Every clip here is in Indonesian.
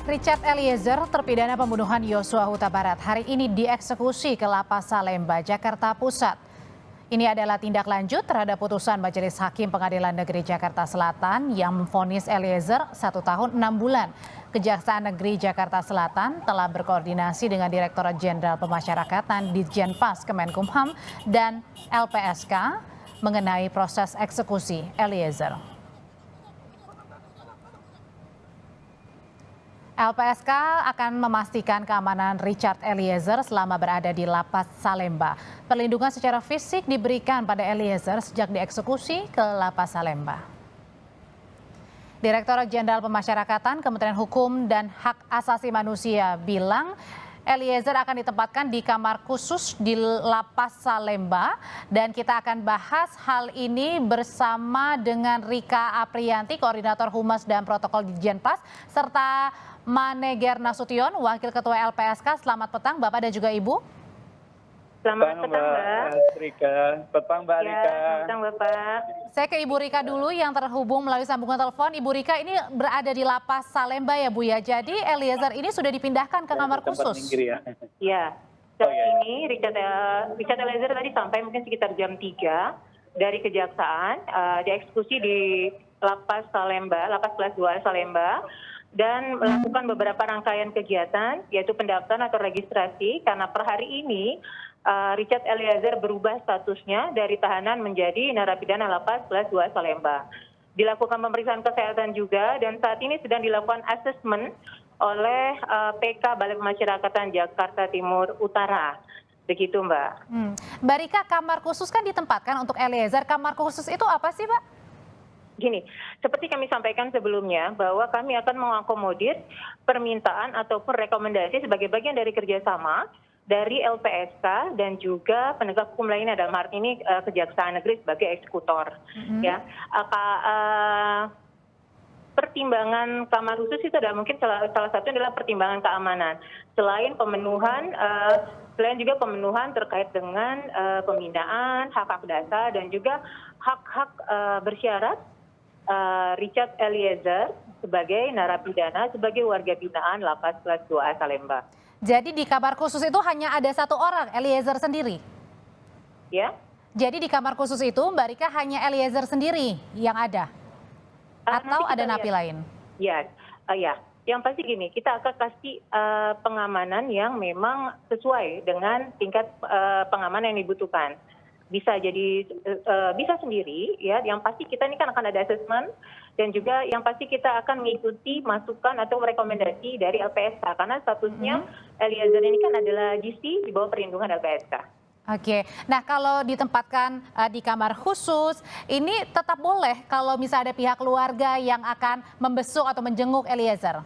Richard Eliezer, terpidana pembunuhan Yosua Huta Barat, hari ini dieksekusi ke Lapas Salemba, Jakarta Pusat. Ini adalah tindak lanjut terhadap putusan Majelis Hakim Pengadilan Negeri Jakarta Selatan yang memvonis Eliezer 1 tahun 6 bulan. Kejaksaan Negeri Jakarta Selatan telah berkoordinasi dengan Direktorat Jenderal Pemasyarakatan Ditjenpas Kemenkumham dan LPSK mengenai proses eksekusi Eliezer. LPSK akan memastikan keamanan Richard Eliezer selama berada di Lapas Salemba. Perlindungan secara fisik diberikan pada Eliezer sejak dieksekusi ke Lapas Salemba. Direktorat Jenderal Pemasyarakatan, Kementerian Hukum dan Hak Asasi Manusia bilang Eliezer akan ditempatkan di kamar khusus di Lapas Salemba, dan kita akan bahas hal ini bersama dengan Rika Aprianti, Koordinator Humas dan Protokol Ditjenpas, serta Maneger Nasution, Wakil Ketua LPSK. Selamat petang Bapak dan juga Ibu. Selamat petang Mbak Rika. Petang Mbak Rika. Selamat petang Bapak. Saya ke Ibu Rika dulu yang terhubung melalui sambungan telepon. Ibu Rika, ini berada di Lapas Salemba ya Bu ya. Jadi Eliezer ini sudah dipindahkan ke kamar khusus. Ya, saat ini Richard Eliezer tadi sampai mungkin sekitar jam 3 dari Kejaksaan, dieksekusi di Lapas Salemba, Lapas kelas 2 Salemba, dan melakukan beberapa rangkaian kegiatan, yaitu pendaftaran atau registrasi, karena per hari ini Richard Eliezer berubah statusnya dari tahanan menjadi narapidana Lapas kelas 2 Salemba. Dilakukan pemeriksaan kesehatan juga, dan saat ini sedang dilakukan asesmen oleh PK Balai Pemasyarakatan Jakarta Timur Utara. Begitu Mbak. Mbak Rika, kamar khusus kan ditempatkan untuk Eliezer. Kamar khusus itu apa sih Pak? Gini, seperti kami sampaikan sebelumnya bahwa kami akan mengakomodir permintaan ataupun rekomendasi sebagai bagian dari kerjasama dari LPSK dan juga penegak hukum lainnya, dalam hal ini Kejaksaan Negeri sebagai eksekutor. Ya, pertimbangan kamar khusus itu adalah mungkin salah satu adalah pertimbangan keamanan. Selain juga pemenuhan terkait dengan pembinaan, hak-hak dasar dan juga hak-hak bersyarat Richard Eliezer sebagai narapidana, sebagai warga binaan Lapas kelas 2 Salemba. Jadi di kamar khusus itu hanya ada satu orang, Eliezer sendiri? Ya. Jadi di kamar khusus itu Mbak Rika hanya Eliezer sendiri yang ada? Atau ada napi lain? Ya, yang pasti gini, kita akan kasih pengamanan yang memang sesuai dengan tingkat pengamanan yang dibutuhkan. Bisa jadi bisa sendiri ya, yang pasti kita ini kan akan ada asesmen, dan juga yang pasti kita akan mengikuti masukan atau rekomendasi dari LPSK karena statusnya Eliezer ini kan adalah GC di bawah perlindungan LPSK. Oke, nah kalau ditempatkan di kamar khusus, ini tetap boleh kalau misalnya ada pihak keluarga yang akan membesuk atau menjenguk Eliezer?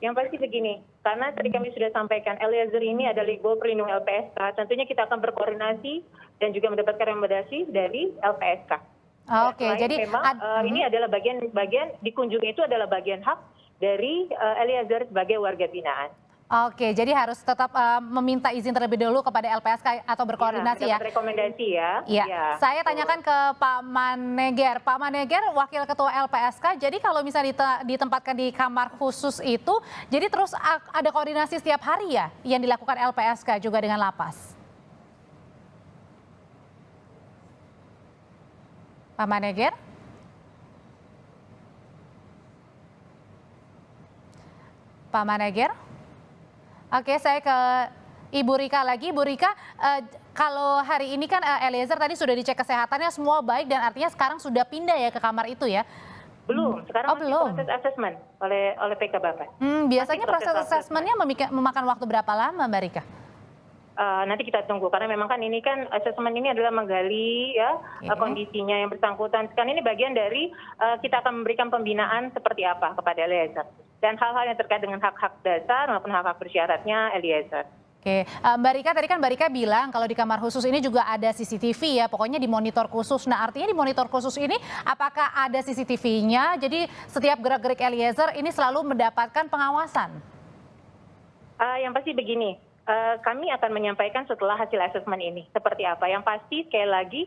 Yang pasti begini, karena tadi kami sudah sampaikan Eliezer ini adalah di bawah perlindungan LPSK, tentunya kita akan berkoordinasi dan juga mendapatkan rekomendasi dari LPSK. Oke, jadi memang ini adalah bagian dikunjungi itu adalah bagian hak dari Eliezer sebagai warga binaan. Oke, jadi harus tetap meminta izin terlebih dahulu kepada LPSK atau berkoordinasi ya. Rekomendasi ya. Iya. Saya tanyakan ke Pak Maneger. Pak Maneger, Wakil Ketua LPSK. Jadi kalau misalnya ditempatkan di kamar khusus itu, jadi terus ada koordinasi setiap hari ya yang dilakukan LPSK juga dengan lapas. Pak Maneger? Pak Maneger? Oke, saya ke Ibu Rika lagi. Ibu Rika, kalau hari ini kan Eliezer tadi sudah dicek kesehatannya semua baik, dan artinya sekarang sudah pindah ya ke kamar itu ya? Belum, sekarang masih belum. proses asesmen oleh PK Bapak. Biasanya proses asesmennya memakan waktu berapa lama Mbak Rika? Nanti kita tunggu, karena memang kan ini kan asesmen ini adalah menggali ya kondisinya yang bersangkutan. Sekarang ini bagian dari kita akan memberikan pembinaan seperti apa kepada Eliezer dan hal-hal yang terkait dengan hak-hak dasar maupun hak-hak bersyaratnya Eliezer. Oke, Mbak Rika, tadi kan Mbak Rika bilang kalau di kamar khusus ini juga ada CCTV ya, pokoknya di monitor khusus. Nah, artinya di monitor khusus ini apakah ada CCTV-nya? Jadi setiap gerak-gerik Eliezer ini selalu mendapatkan pengawasan? Yang pasti begini, kami akan menyampaikan setelah hasil asesmen ini seperti apa. Yang pasti sekali lagi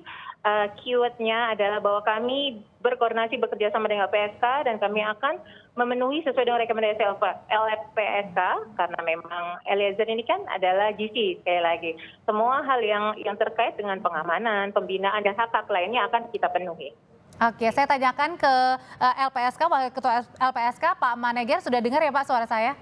keywordnya adalah bahwa kami berkoordinasi bekerja sama dengan LPSK dan kami akan memenuhi sesuai dengan rekomendasi LPSK karena memang Eliezer ini kan adalah GC sekali lagi. Semua hal yang terkait dengan pengamanan, pembinaan dan hak-hak lainnya akan kita penuhi. Oke, saya tanyakan ke LPSK, Wakil Ketua LPSK, Pak Maneger, sudah dengar ya Pak suara saya?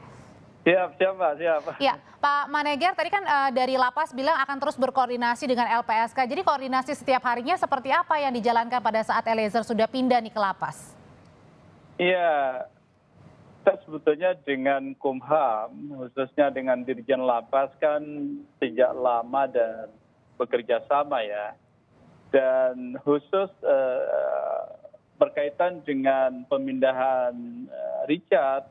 Siap, Mbak, siap. Ya, Pak Maneger tadi kan dari lapas bilang akan terus berkoordinasi dengan LPSK. Jadi koordinasi setiap harinya seperti apa yang dijalankan pada saat Eliezer sudah pindah nih ke lapas? Iya, kita sebetulnya dengan Kumham, khususnya dengan Dirjen Lapas kan sejak lama dan bekerja sama ya. Dan khusus berkaitan dengan pemindahan Richard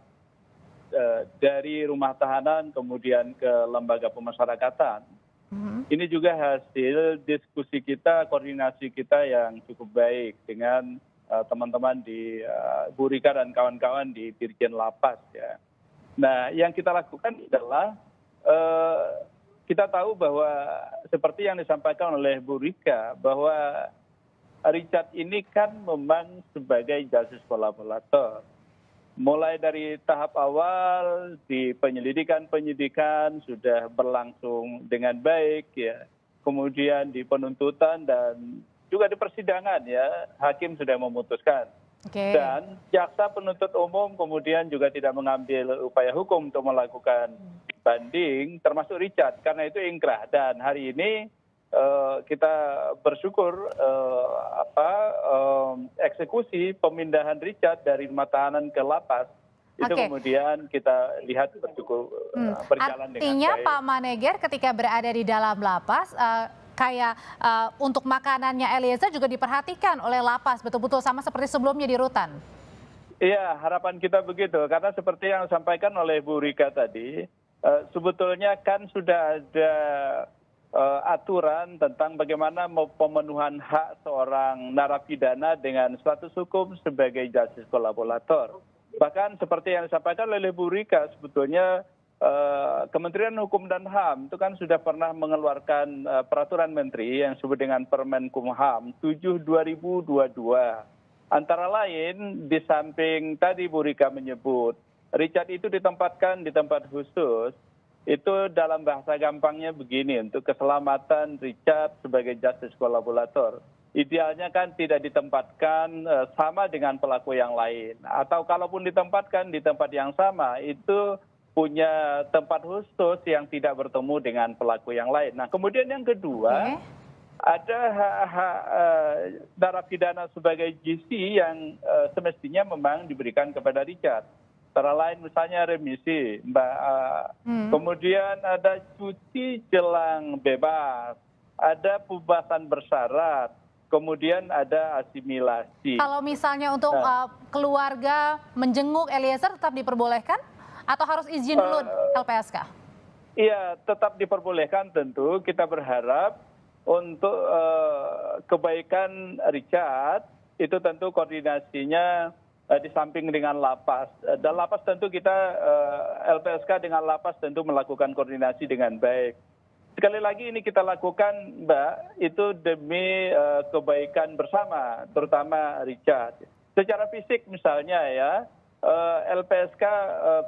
dari rumah tahanan kemudian ke lembaga pemasyarakatan. Ini juga hasil diskusi kita, koordinasi kita yang cukup baik dengan teman-teman di Bu Rika dan kawan-kawan di Dirjen Lapas ya. Nah, yang kita lakukan adalah kita tahu bahwa seperti yang disampaikan oleh Bu Rika bahwa Richard ini kan memang sebagai justice kolaborator. Mulai dari tahap awal di penyidikan sudah berlangsung dengan baik ya. Kemudian di penuntutan dan juga di persidangan ya, hakim sudah memutuskan. Oke. Dan jaksa penuntut umum kemudian juga tidak mengambil upaya hukum untuk melakukan banding termasuk Richard karena itu ingkrah dan hari ini kita bersyukur eksekusi pemindahan Richard dari rumah tahanan ke lapas itu kemudian kita lihat bersyukur berjalan dengan baik. Artinya Pak Maneger ketika berada di dalam lapas kayak untuk makanannya Eliezer juga diperhatikan oleh lapas betul-betul sama seperti sebelumnya di rutan. Iya, harapan kita begitu karena seperti yang disampaikan oleh Bu Rika tadi sebetulnya kan sudah ada aturan tentang bagaimana pemenuhan hak seorang narapidana dengan status hukum sebagai justice kolaborator. Bahkan seperti yang disampaikan oleh Bu Rika, sebetulnya Kementerian Hukum dan HAM itu kan sudah pernah mengeluarkan peraturan menteri yang disebut dengan Permenkumham 7/2022. Antara lain di samping tadi Bu Rika menyebut, Richard itu ditempatkan di tempat khusus. Itu dalam bahasa gampangnya begini, untuk keselamatan Richard sebagai justice kolaborator. Idealnya kan tidak ditempatkan sama dengan pelaku yang lain. Atau kalaupun ditempatkan di tempat yang sama, itu punya tempat khusus yang tidak bertemu dengan pelaku yang lain. Nah kemudian yang kedua, ada hak-hak narapidana sebagai GC yang semestinya memang diberikan kepada Richard. Antara lain misalnya remisi, Mbak. Kemudian ada cuti jelang bebas, ada pembebasan bersyarat, kemudian ada asimilasi. Kalau misalnya untuk keluarga menjenguk Eliezer tetap diperbolehkan atau harus izin dulu LPSK? Iya, tetap diperbolehkan tentu. Kita berharap untuk kebaikan Richard itu tentu koordinasinya di samping dengan lapas. Dan lapas tentu kita LPSK dengan lapas tentu melakukan koordinasi dengan baik. Sekali lagi ini kita lakukan Mbak, itu demi kebaikan bersama, terutama Richard. Secara fisik misalnya ya, LPSK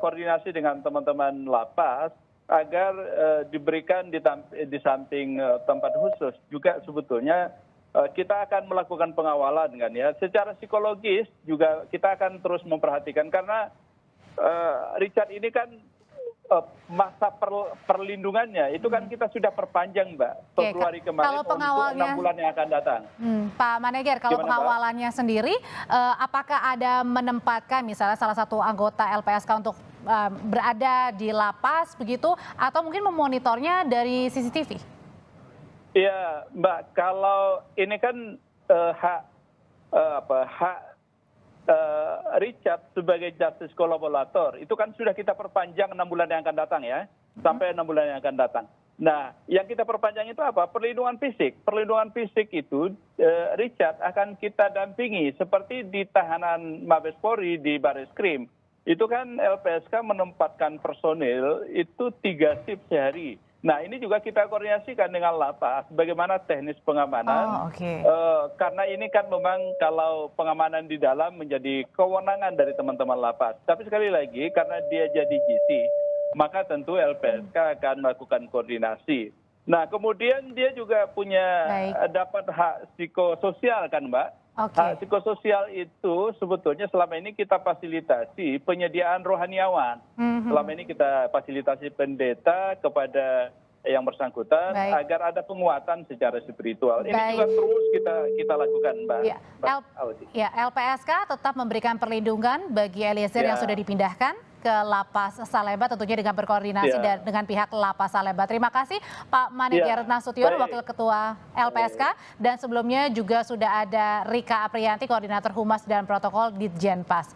koordinasi dengan teman-teman lapas agar diberikan di samping tempat khusus juga sebetulnya kita akan melakukan pengawalan kan ya. Secara psikologis juga kita akan terus memperhatikan karena Richard ini kan masa perlindungannya itu kan kita sudah perpanjang Mbak Februari kemarin untuk 6 bulan yang akan datang. Pak Maneger, kalau pengawalannya sendiri apakah ada menempatkan misalnya salah satu anggota LPSK untuk berada di lapas begitu atau mungkin memonitornya dari CCTV? Iya, Mbak. Kalau ini kan hak Richard sebagai justice kolaborator itu kan sudah kita perpanjang 6 bulan yang akan datang ya, sampai 6 bulan yang akan datang. Nah, yang kita perpanjang itu apa? Perlindungan fisik. Perlindungan fisik itu Richard akan kita dampingi seperti di tahanan Mabes Polri di Bareskrim. itu kan LPSK menempatkan personil itu 3 shift sehari. Nah ini juga kita koordinasikan dengan lapas bagaimana teknis pengamanan. Karena ini kan memang kalau pengamanan di dalam menjadi kewenangan dari teman-teman lapas. Tapi sekali lagi karena dia jadi GC, maka tentu LPSK akan melakukan koordinasi. Nah kemudian dia juga punya dapat hak psikososial kan Mbak. Hak psikososial itu sebetulnya selama ini kita fasilitasi penyediaan rohaniawan. Selama ini kita fasilitasi pendeta kepada yang bersangkutan agar ada penguatan secara spiritual. Ini juga terus kita lakukan, Mbak. Ya, LPSK tetap memberikan perlindungan bagi Eliezer yang sudah dipindahkan ke Lapas Salemba, tentunya dengan berkoordinasi dengan pihak Lapas Salemba. Terima kasih Pak Maneger Nasution, Wakil Ketua LPSK, dan sebelumnya juga sudah ada Rika Aprianti, Koordinator Humas dan Protokol Ditjenpas.